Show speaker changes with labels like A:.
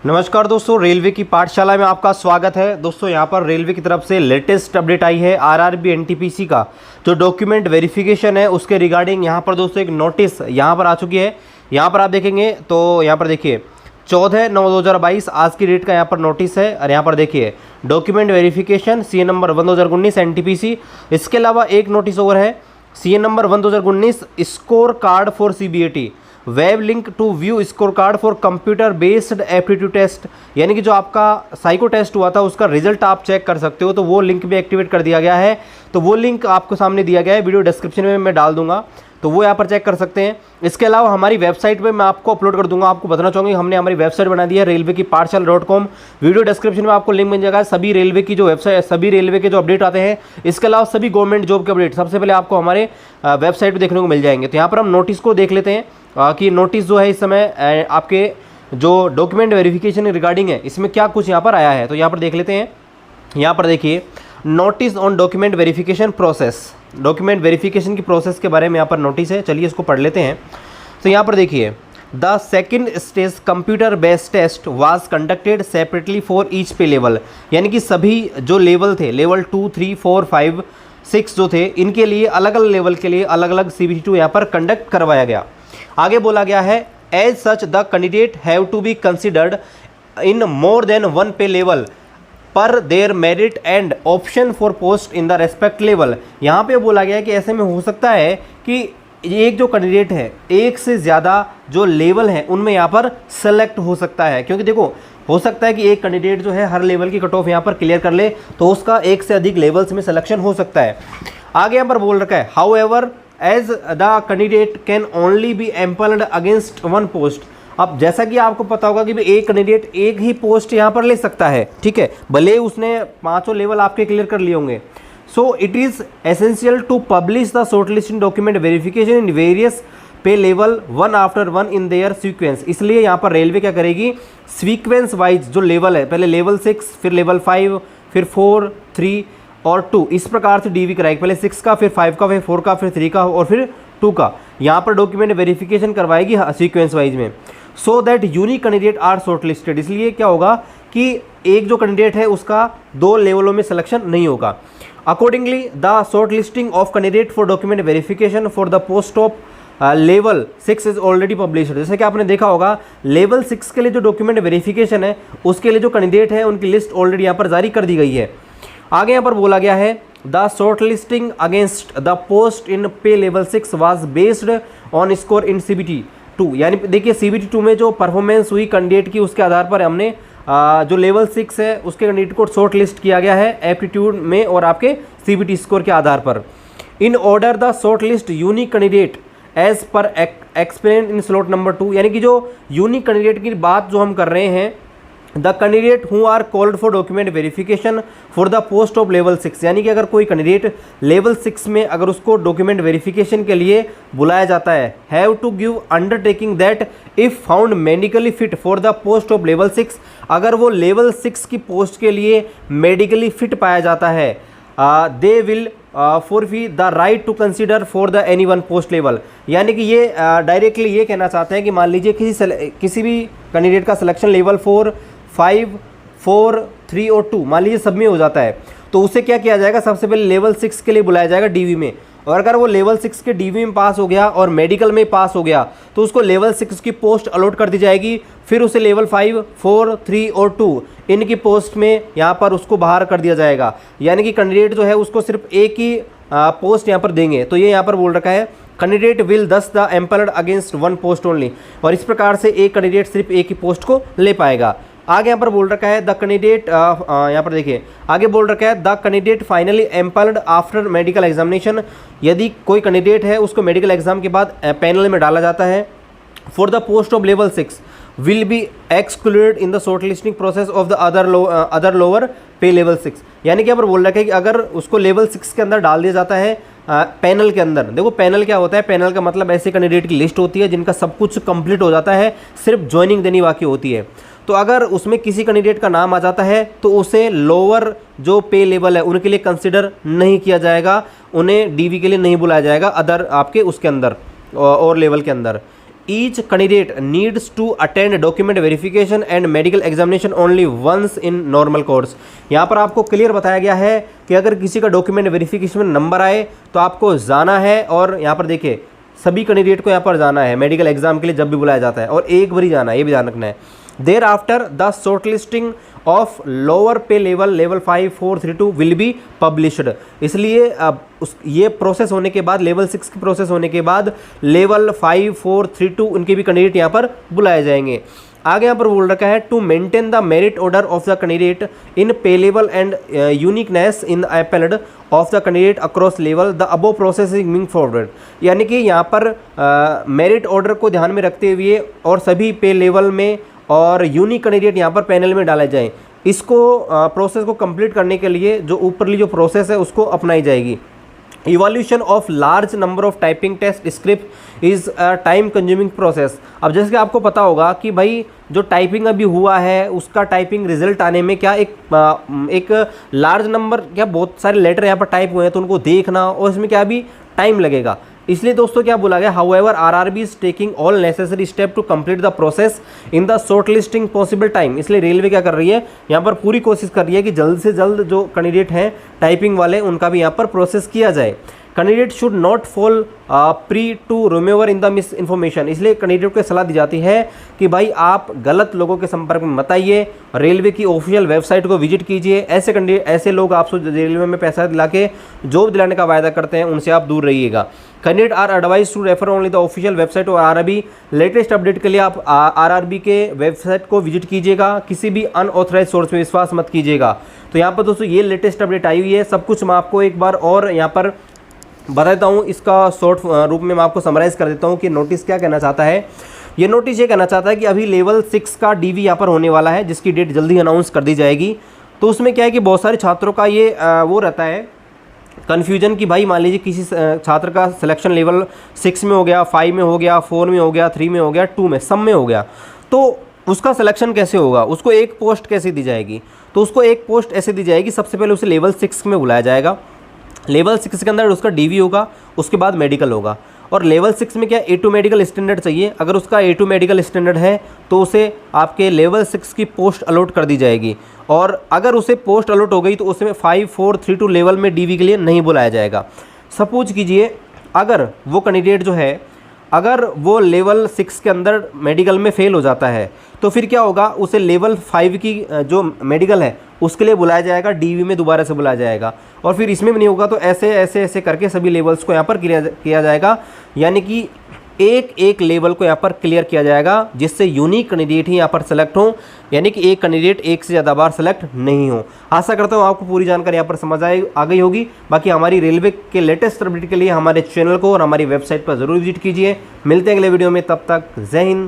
A: नमस्कार दोस्तों, रेलवे की पाठशाला में आपका स्वागत है। दोस्तों यहाँ पर रेलवे की तरफ से लेटेस्ट अपडेट आई है आरआरबी एनटीपीसी का जो डॉक्यूमेंट वेरिफिकेशन है उसके रिगार्डिंग यहाँ पर दोस्तों एक नोटिस यहाँ पर आ चुकी है। यहाँ पर आप देखेंगे तो यहाँ पर देखिए 14/9/2022 आज की डेट का यहाँ पर नोटिस है। और यहाँ पर देखिए डॉक्यूमेंट वेरिफिकेशन CA नंबर 1/2019 एनटीपीसी। इसके अलावा एक नोटिस और है CA नंबर 1/2019 score card for CBAT web link to view score card for computer based aptitude test. यानी कि जो आपका साइको टेस्ट हुआ था उसका रिजल्ट आप चेक कर सकते हो, तो वो लिंक भी एक्टिवेट कर दिया गया है। तो वो लिंक आपको सामने दिया गया है, वीडियो डिस्क्रिप्शन में मैं डाल दूंगा, तो वो यहाँ पर चेक कर सकते हैं। इसके अलावा हमारी वेबसाइट पे मैं आपको अपलोड कर दूंगा। आपको बताना चाहूँगी हमने हमारी वेबसाइट बना दी है रेलवे की पाठशाला.com। वीडियो डिस्क्रिप्शन में आपको लिंक मिल जाएगा। सभी रेलवे की जो वेबसाइट, सभी रेलवे के जो अपडेट आते हैं, इसके अलावा सभी गवर्नमेंट जॉब के अपडेट सबसे पहले आपको हमारे वेबसाइट पर देखने को मिल जाएंगे। तो यहाँ पर हम नोटिस को देख लेते हैं कि नोटिस जो है इस समय आपके जो डॉक्यूमेंट वेरिफिकेशन रिगार्डिंग है इसमें क्या कुछ यहाँ पर आया है। तो यहाँ पर देख लेते हैं। यहाँ पर देखिए notice on document verification process, document verification की प्रोसेस के बारे में यहाँ पर नोटिस है। चलिए इसको पढ़ लेते हैं। तो यहाँ पर देखिए the second stage computer based test was conducted separately for each pay level. यानी कि सभी जो लेवल थे, लेवल 2, 3, 4, 5, 6 जो थे, इनके लिए अलग अलग लेवल के लिए अलग अलग CBT2 यहाँ पर कंडक्ट करवाया गया। आगे बोला गया है as such the candidate have to be considered in more than one pay level per their merit and option for post in the respect level. यहाँ पे बोला गया है कि ऐसे में हो सकता है कि एक जो कैंडिडेट है एक से ज़्यादा जो लेवल है उनमें यहाँ पर सेलेक्ट हो सकता है। क्योंकि देखो हो सकता है कि एक कैंडिडेट जो है हर लेवल की कट ऑफ यहाँ पर क्लियर कर ले तो उसका एक से अधिक लेवल्स में सिलेक्शन हो सकता है। आगे यहाँ पर बोल रखा है however as the candidate can only be empanelled against one post. अब जैसा कि आपको पता होगा कि एक कैंडिडेट एक ही पोस्ट यहाँ पर ले सकता है, ठीक है, भले उसने 5 लेवल आपके क्लियर कर लिए होंगे। So it is essential to publish the shortlisting document verification in various pay level one after one in their sequence. इसलिए यहाँ पर रेलवे क्या करेगी, सीक्वेंस वाइज जो लेवल है, पहले लेवल 6, फिर लेवल 5, फिर 4, 3 और 2, इस प्रकार से DV कराएगी। पहले 6 का, फिर 5 का, फिर 4 का, फिर 3 का और फिर 2 का। यहाँ पर डॉक्यूमेंट वेरिफिकेशन करवाएगी सीक्वेंस वाइज में। So that unique candidate are shortlisted. इसलिए क्या होगा कि एक जो कैंडिडेट है उसका 2 लेवलों में सिलेक्शन नहीं होगा। Accordingly the shortlisting of candidate for document verification for the post of level 6 is already published. जैसे कि आपने देखा होगा लेवल 6 के लिए जो डॉक्यूमेंट वेरिफिकेशन है उसके लिए जो कैंडिडेट है उनकी लिस्ट ऑलरेडी यहाँ पर जारी कर दी गई है। आगे यहाँ पर बोला गया है the short listing against the post in pay level 6 was based on score in CBT2। यानी देखिए CBT2 में जो परफॉर्मेंस हुई कैंडिडेट की उसके आधार पर हमने जो लेवल 6 है उसके कैंडिडेट को शॉर्ट लिस्ट किया गया है एप्टीट्यूड में और आपके CBT स्कोर के आधार पर। In order the short list unique candidate as per explain in slot number 2। यानी कि जो यूनिक कैंडिडेट की बात जो हम कर रहे हैं, the candidate who are called for document verification for the post of level 6। यानी कि अगर कोई कैंडिडेट लेवल 6 में अगर उसको डॉक्यूमेंट वेरिफिकेशन के लिए बुलाया जाता है, have to give undertaking that if found medically fit for the post of level 6। अगर वो लेवल 6 की पोस्ट के लिए मेडिकली फिट पाया जाता है, they will forfeit the right to consider for the any one post level. यानी कि ये डायरेक्टली ये कहना चाहते हैं कि मान लीजिए किसी भी कैंडिडेट का सिलेक्शन लेवल 4, 5, 4, 3 और 2 मान लीजिए सब में हो जाता है, तो उसे क्या किया जाएगा, सबसे पहले लेवल 6 के लिए बुलाया जाएगा DV में। और अगर वो लेवल 6 के DV में पास हो गया और मेडिकल में पास हो गया तो उसको लेवल 6 की पोस्ट अलॉट कर दी जाएगी। फिर उसे लेवल 5, 4, 3 और 2 इनकी पोस्ट में यहाँ पर उसको बाहर कर दिया जाएगा। यानी कि कैंडिडेट जो है उसको सिर्फ एक ही पोस्ट यहाँ पर देंगे। तो ये यहाँ पर बोल रखा है candidate will thus the empanelled against one post only. और इस प्रकार से एक कैंडिडेट सिर्फ एक ही पोस्ट को ले पाएगा। आगे यहाँ पर बोल रखा है द कैंडिडेट, यहाँ पर देखिए आगे बोल रखा है the candidate finally empanelled after medical examination. यदि कोई कैंडिडेट है उसको मेडिकल एग्जाम के बाद पैनल में डाला जाता है for the post of level 6 will be excluded in the short listing process of the other lower pay level 6। यानी कि यहाँ पर बोल रखा है कि अगर उसको लेवल 6 के अंदर डाल दिया जाता है पैनल के अंदर। देखो पैनल क्या होता है, पैनल का मतलब ऐसे कैंडिडेट की लिस्ट होती है जिनका सब कुछ कंप्लीट हो जाता है, सिर्फ ज्वाइनिंग देनी बाकी होती है। तो अगर उसमें किसी कैंडिडेट का नाम आ जाता है तो उसे लोअर जो पे लेवल है उनके लिए कंसिडर नहीं किया जाएगा, उन्हें DV के लिए नहीं बुलाया जाएगा अदर आपके उसके अंदर और लेवल के अंदर। Each candidate needs to attend document verification and medical examination only once in normal course. यहाँ पर आपको क्लियर बताया गया है कि अगर किसी का डॉक्यूमेंट वेरिफिकेशन में नंबर आए तो आपको जाना है, और यहाँ पर देखिए सभी कैंडिडेट को यहाँ पर जाना है मेडिकल एग्जाम के लिए जब भी बुलाया जाता है, और एक बार ही जाना है, ये भी ध्यान रखना है। Thereafter the short listing of lower pay level 5, 4, 3, 2 will be published. इसलिए अब ये प्रोसेस होने के बाद, लेवल 6 की प्रोसेस होने के बाद लेवल 5, 4, 3, 2 उनके भी कैंडिडेट यहाँ पर बुलाए जाएंगे। आगे यहाँ पर बोल रखा है to maintain the merit order of the candidate in pay level and uniqueness in appealed of the candidate across level the above process is moving forward. यानी कि यहाँ पर मेरिट ऑर्डर को ध्यान में रखते हुए और सभी पे लेवल में और यूनिक कैंडिडेट यहाँ पर पैनल में डाले जाएं। इसको प्रोसेस को कंप्लीट करने के लिए जो ऊपरली जो प्रोसेस है उसको अपनाई जाएगी। Evolution of large number of typing test script is a time consuming process. अब जैसे कि आपको पता होगा कि भाई जो टाइपिंग अभी हुआ है उसका टाइपिंग रिजल्ट आने में क्या एक लार्ज नंबर, क्या बहुत सारे लेटर यहाँ पर टाइप हुए हैं तो उनको देखना और इसमें क्या भी टाइम लगेगा। इसलिए दोस्तों क्या बोला गया, however RRB is taking all necessary step to complete the process in the short listing possible time. इसलिए रेलवे क्या कर रही है, यहाँ पर पूरी कोशिश कर रही है कि जल्द से जल्द जो कैंडिडेट हैं टाइपिंग वाले उनका भी यहाँ पर प्रोसेस किया जाए। Candidate should not fall prey to rumour in the misinformation. इसलिए कैंडिडेट को सलाह दी जाती है कि भाई आप गलत लोगों के संपर्क में मत आइए, रेलवे की ऑफिशियल वेबसाइट को विजिट कीजिए। ऐसे लोग आपसे रेलवे में पैसा दिला के जॉब दिलाने का वायदा करते हैं, उनसे आप दूर रहिएगा। Candidate are advise to refer only the official website और आरआरबी। लेटेस्ट अपडेट के लिए आप आरआरबी के वेबसाइट को विजिट कीजिएगा, किसी भी अनऑथराइज सोर्स में विश्वास मत कीजिएगा। तो यहाँ पर दोस्तों ये लेटेस्ट अपडेट आई हुई है, सब कुछ मैं आपको एक बार और यहाँ पर बता देता हूँ। इसका शॉर्ट रूप में मैं आपको समराइज़ कर देता हूँ कि नोटिस क्या कहना चाहता है। ये नोटिस ये कहना चाहता है कि अभी लेवल 6 का डीवी यहाँ पर होने वाला है, जिसकी डेट जल्दी अनाउंस कर दी जाएगी। तो उसमें क्या है कि बहुत सारे छात्रों का ये वो रहता है कन्फ्यूजन कि भाई मान लीजिए किसी छात्र का सिलेक्शन लेवल 6 में हो गया, 5 में हो गया, 4 में हो गया, 3 में हो गया, 2 में, सब में हो गया, तो उसका सिलेक्शन कैसे होगा, उसको एक पोस्ट कैसे दी जाएगी। तो उसको एक पोस्ट ऐसे दी जाएगी, सबसे पहले उसे लेवल 6 में बुलाया जाएगा। लेवल 6 के अंदर उसका डीवी होगा, उसके बाद मेडिकल होगा। और लेवल 6 में क्या A2 मेडिकल स्टैंडर्ड चाहिए, अगर उसका A2 मेडिकल स्टैंडर्ड है तो उसे आपके लेवल 6 की पोस्ट अलॉट कर दी जाएगी। और अगर उसे पोस्ट अलॉट हो गई तो उसमें 5, 4, 3, 2 लेवल में डीवी के लिए नहीं बुलाया जाएगा। सपोज कीजिए अगर वो कैंडिडेट जो है, अगर वो लेवल 6 के अंदर मेडिकल में फेल हो जाता है तो फिर क्या होगा, उसे लेवल 5 की जो मेडिकल है उसके लिए बुलाया जाएगा, डीवी में दोबारा से बुलाया जाएगा। और फिर इसमें भी नहीं होगा तो ऐसे करके सभी लेवल्स को यहाँ पर किया जाएगा। यानी कि एक लेवल को यहाँ पर क्लियर किया जाएगा, जिससे यूनिक कैंडिडेट ही यहाँ पर सेलेक्ट हो, यानी कि एक कैंडिडेट एक से ज़्यादा बार सेलेक्ट नहीं हो। आशा करता हूँ आपको पूरी जानकारी यहाँ पर समझ आ गई होगी। बाकी हमारी रेलवे के लेटेस्ट अपडेट के लिए हमारे चैनल को और हमारी वेबसाइट पर ज़रूर विजिट कीजिए। मिलते हैं अगले वीडियो में, तब तक जय हिंद,